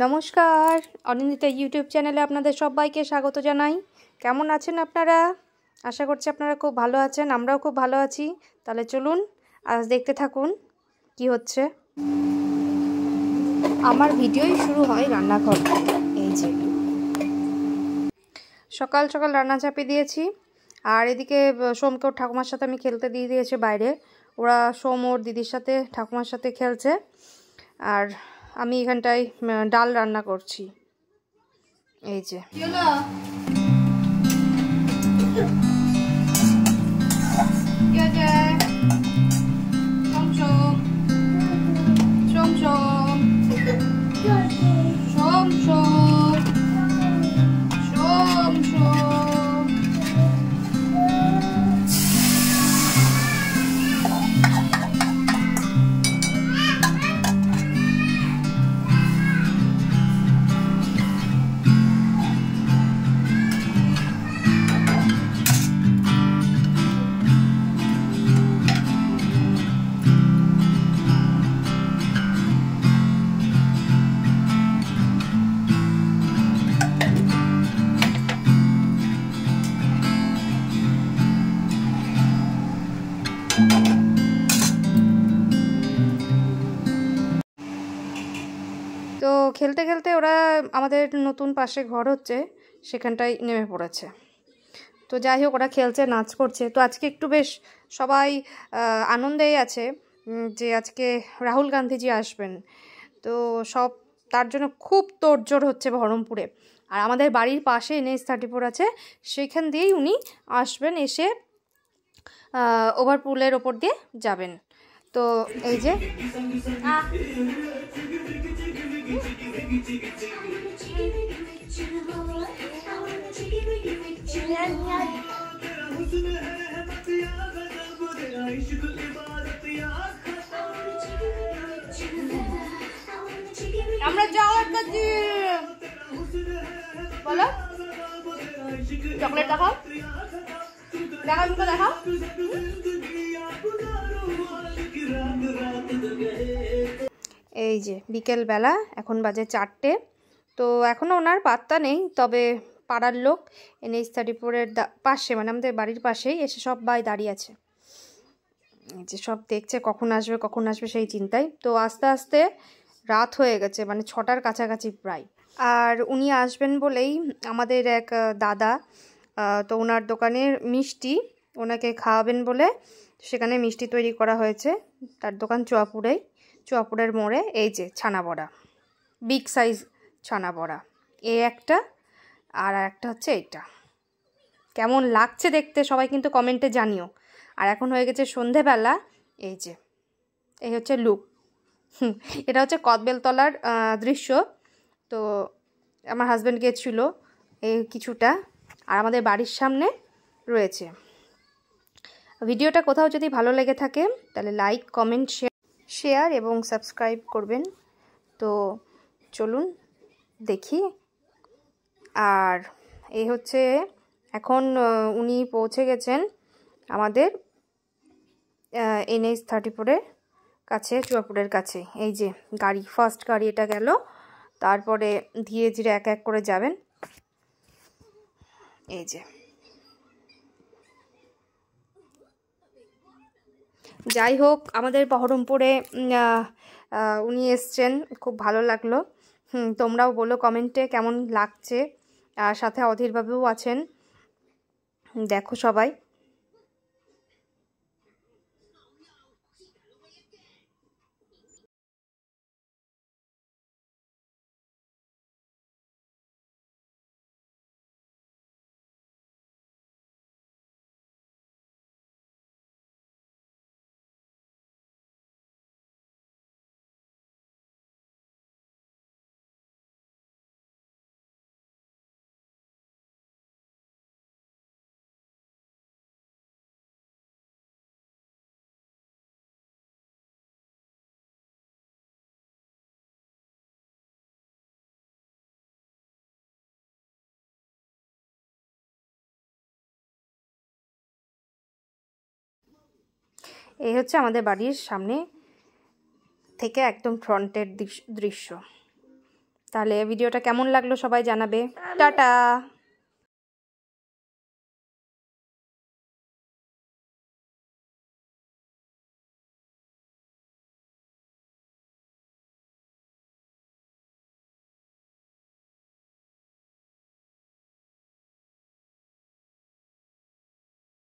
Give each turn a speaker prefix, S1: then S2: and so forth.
S1: নমস্কার, অনিন্দিতা ইউটিউব চ্যানেলে আপনাদের সবাইকে স্বাগত জানাই। কেমন আছেন আপনারা? আশা করছি আপনারা খুব ভালো আছেন, আমরাও খুব ভালো আছি। তাহলে চলুন আজ দেখতে থাকুন কি হচ্ছে। আমার ভিডিওই শুরু হয় রান্নাঘর থেকে। এই যে সকাল সকাল রান্না চাপিয়ে দিয়েছি, আর এদিকে সোমকে ওর ঠাকুমার সাথে আমি খেলতে দিয়ে দিয়েছি বাইরে। ওরা সোম ওর দিদির সাথে ঠাকুমার সাথে খেলছে, আর আমি এখানটায় ডাল রান্না করছি। এই যে তো খেলতে খেলতে ওরা আমাদের নতুন পাশে ঘর হচ্ছে সেখানটায় নেমে পড়েছে। তো যাই হোক, ওরা খেলছে, নাচ করছে। তো আজকে একটু বেশ সবাই আনন্দেই আছে যে আজকে রাহুল গান্ধীজি আসবেন। তো সব তার জন্য খুব তোড়জোড় হচ্ছে বহরমপুরে। আর আমাদের বাড়ির পাশে NH-34 আছে, সেখান দিয়েই উনি আসবেন, এসে ওভারপুলের ওপর দিয়ে যাবেন। তো এই যে আমরা যাওয়ার কাছে বলো, চকলেট দেখাও, দেখাও মুখে দেখাও। এই যে বিকেল বেলা, এখন বাজে 4টে। তো এখনও ওনার পাত্তা নেই, তবে পাড়ার লোক NH-34-এর পাশে, মানে আমাদের বাড়ির পাশেই এসে সবাই দাঁড়িয়ে আছে, যে সব দেখছে কখন আসবে সেই চিন্তায়। তো আস্তে আস্তে রাত হয়ে গেছে, মানে 6টার কাছাকাছি প্রায়। আর উনি আসবেন বলেই আমাদের এক দাদা, তো ওনার দোকানের মিষ্টি ওনাকে খাওয়াবেন বলে সেখানে মিষ্টি তৈরি করা হয়েছে। তার দোকান চুয়াপুরের মোড়ে। এই যে ছানা বড়া, বিগ সাইজ ছানা বড়া, এই একটা, আর একটা হচ্ছে এইটা। কেমন লাগছে দেখতে সবাই কিন্তু কমেন্টে জানিও। আর এখন হয়ে গেছে সন্ধেবেলা। এই যে এই হচ্ছে লুক। এটা হচ্ছে কদবেলতলার দৃশ্য। তো আমার হাজব্যান্ড গিয়েছিল এই কিছুটা, আর আমাদের বাড়ির সামনে রয়েছে। ভিডিওটা কোথাও যদি ভালো লেগে থাকে তাহলে লাইক, কমেন্ট, শেয়ার এবং সাবস্ক্রাইব করবেন। তো চলুন দেখি। আর এই হচ্ছে এখন উনি পৌঁছে গেছেন আমাদের NH-34-এর কাছে, চুয়াপুরের কাছে। এই যে গাড়ি, ফার্স্ট গাড়ি এটা গেল, তারপরে ধীরে ধীরে এক এক করে যাবেন। এই যে যাই হোক, আমাদের বহরমপুরে উনি এসছেন, খুব ভালো লাগলো। তোমরাও বলো কমেন্টে কেমন লাগছে। আর সাথে অধীরবাবুও আছেন, দেখো সবাই। এই হচ্ছে আমাদের বাড়ির সামনে থেকে একদম ফ্রন্টের দৃশ্য। তাহলে ভিডিওটা কেমন লাগলো সবাই জানাবে। টাটা।